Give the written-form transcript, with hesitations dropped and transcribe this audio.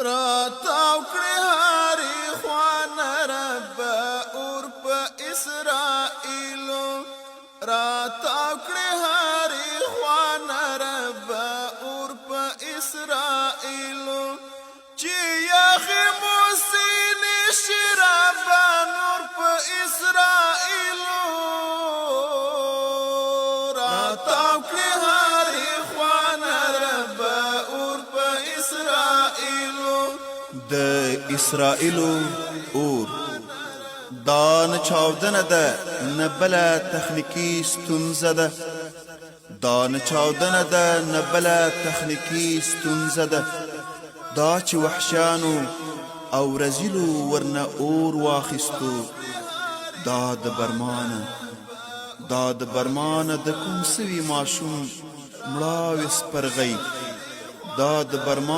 راتاو کړې هارې خوانه رب اور په اسرائیلو راتاو کړې هارې خوانه رب اور په اسرائیلو چې یخې موسینې شراب نور په اسرائیلو راتاو کړې هارې خوانه رب اور په اسرائیلو د اسرائیلو اور دا نه چاودنه ده نه بله تخنیکي ستونزه ده دا نه چاودنه ده نه بله تخنیکي ستونزه ده دا چې وحشیانو او رزیلو ورنه اور واخیستو دا د برمانه د کوم سوي ماشوم مړاوې سپرغۍ دا د برمان